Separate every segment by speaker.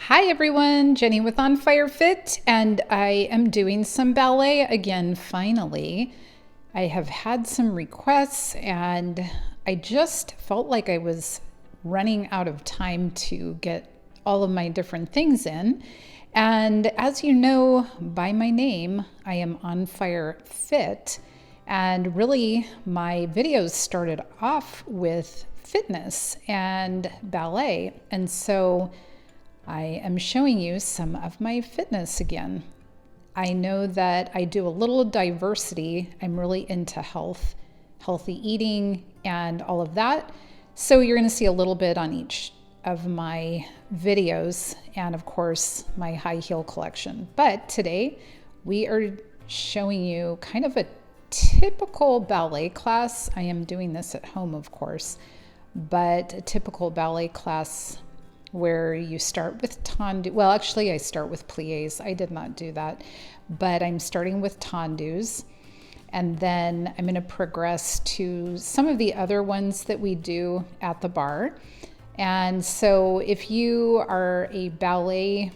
Speaker 1: Hi everyone, Jenny with On Fire Fit, and I am doing some ballet again finally. I have had some requests and I just felt like I was running out of time to get all of my different things in. And as you know by my name, I am On Fire Fit, and really my videos started off with fitness and ballet. And so I am showing you some of my fitness again. I know that I do a little diversity. I'm really into health, healthy eating, and all of that. So you're going to see a little bit on each of my videos, and of course, my high heel collection. But today, we are showing you kind of a typical ballet class. I am doing this at home, of course, but a typical ballet class where you start with tendus. Well, actually, I start with pliés. I did not do that, but I'm starting with tendus, and then I'm going to progress to some of the other ones that we do at the bar. And so if you are a ballet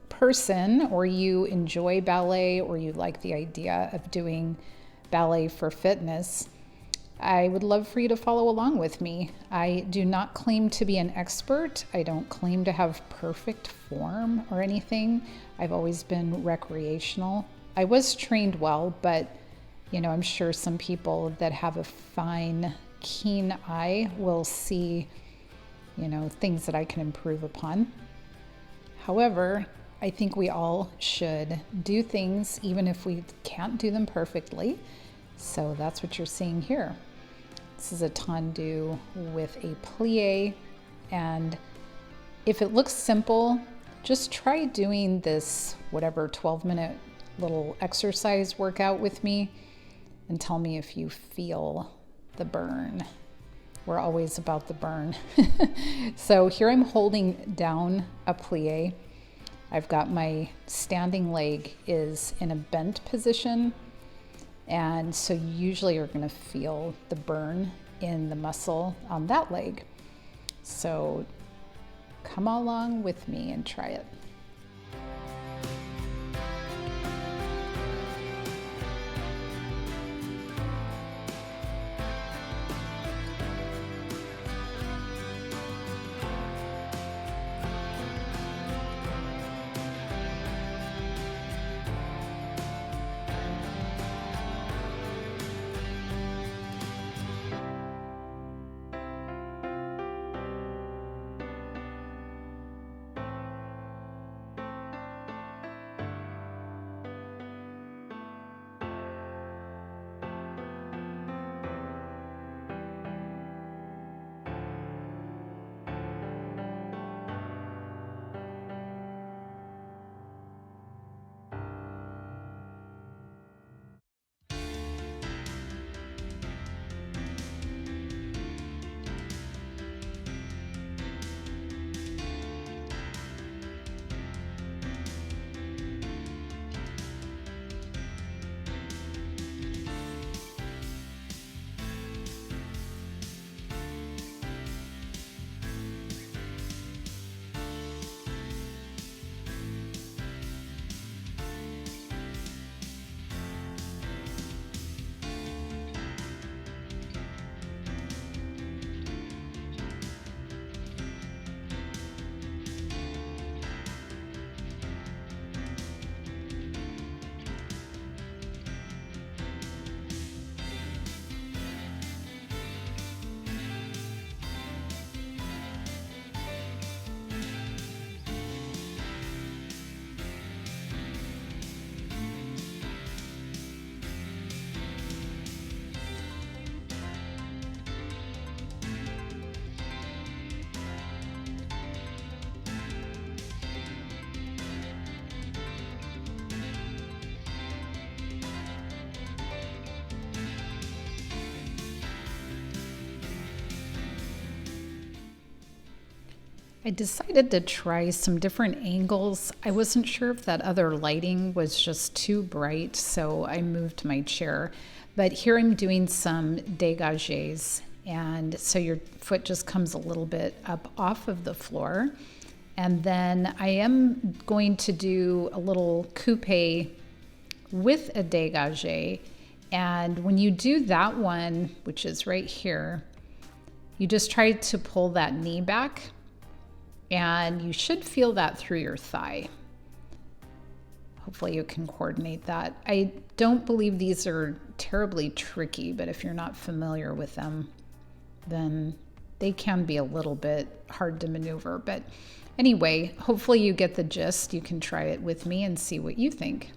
Speaker 1: person, or you enjoy ballet, or you like the idea of doing ballet for fitness, I would love for you to follow along with me. I do not claim to be an expert. I don't claim to have perfect form or anything. I've always been recreational. I was trained well, but I'm sure some people that have a fine, keen eye will see, things that I can improve upon. However, I think we all should do things even if we can't do them perfectly. So that's what you're seeing here. This is a tendu with a plie, and if it looks simple, just try doing this 12-minute little exercise workout with me and tell me if you feel the burn. We're always about the burn. So here I'm holding down a plie. I've got my standing leg is in a bent position. And so you usually are going to feel the burn in the muscle on that leg. So come along with me and try it. I decided to try some different angles. I wasn't sure if that other lighting was just too bright, so I moved my chair. But here I'm doing some Degages, and so your foot just comes a little bit up off of the floor, And then I am going to do a little coupe with a dégagé. And when you do that one, which is right here, you just try to pull that knee back, and you should feel that through your thigh. Hopefully you can coordinate that. I don't believe these are terribly tricky, but if you're not familiar with them, then they can be a little bit hard to maneuver. But anyway, hopefully you get the gist. You can try it with me and see what you think.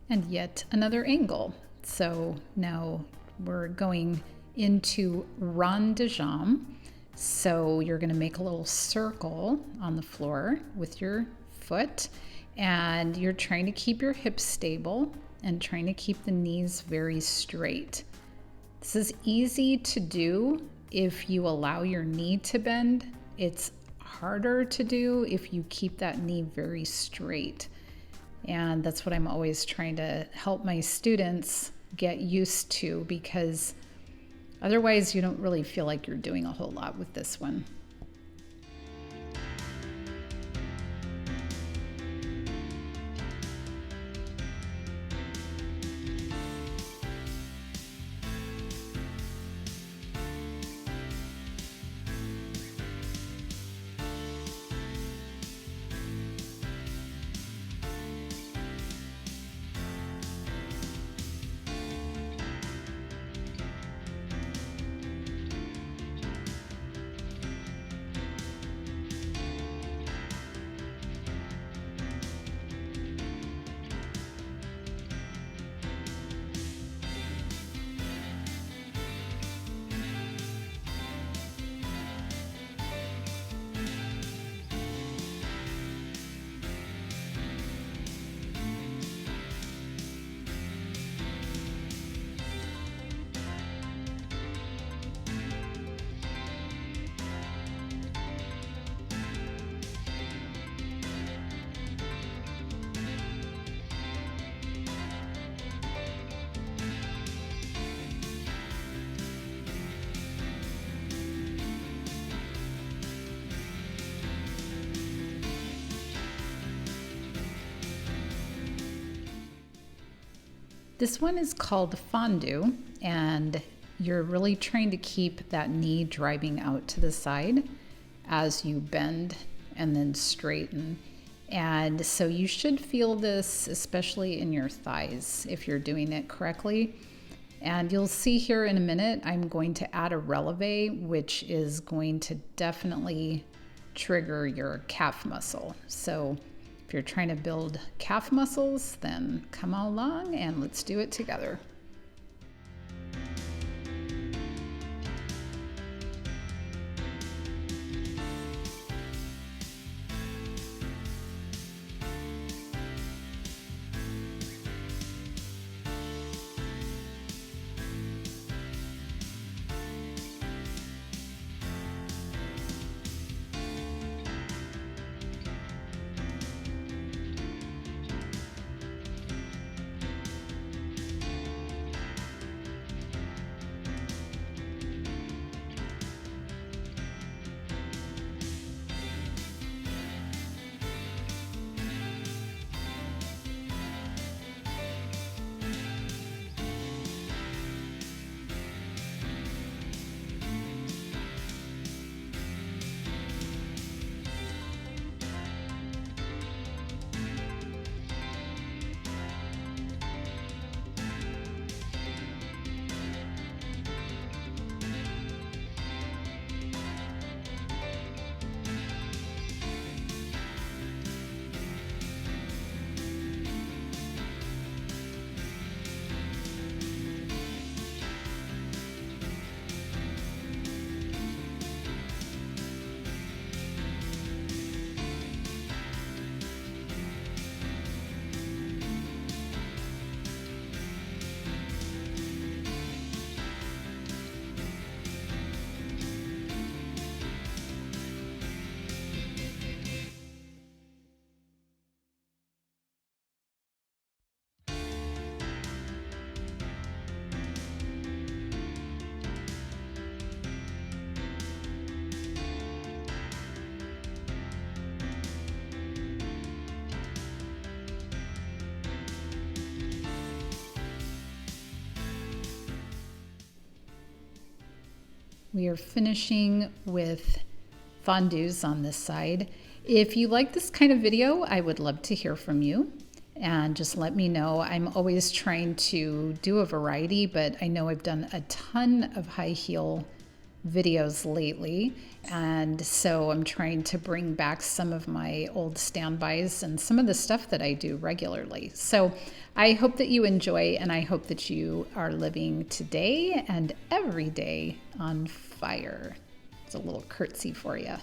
Speaker 1: And yet another angle. So now we're going into Rondejong. So you're going to make a little circle on the floor with your foot, and you're trying to keep your hips stable and trying to keep the knees very straight. This is easy to do if you allow your knee to bend. It's harder to do if you keep that knee very straight. And that's what I'm always trying to help my students get used to, because otherwise you don't really feel like you're doing a whole lot with this one. This one is called Fondue, and you're really trying to keep that knee driving out to the side as you bend and then straighten. And so you should feel this, especially in your thighs, if you're doing it correctly. And you'll see here in a minute, I'm going to add a releve, which is going to definitely trigger your calf muscle. So if you're trying to build calf muscles, then come along and let's do it together. We are finishing with fondues on this side. If you like this kind of video, I would love to hear from you. And just let me know. I'm always trying to do a variety, but I know I've done a ton of high heel videos lately. And so I'm trying to bring back some of my old standbys and some of the stuff that I do regularly. So I hope that you enjoy, and I hope that you are living today and every day on fire. It's a little curtsy for you.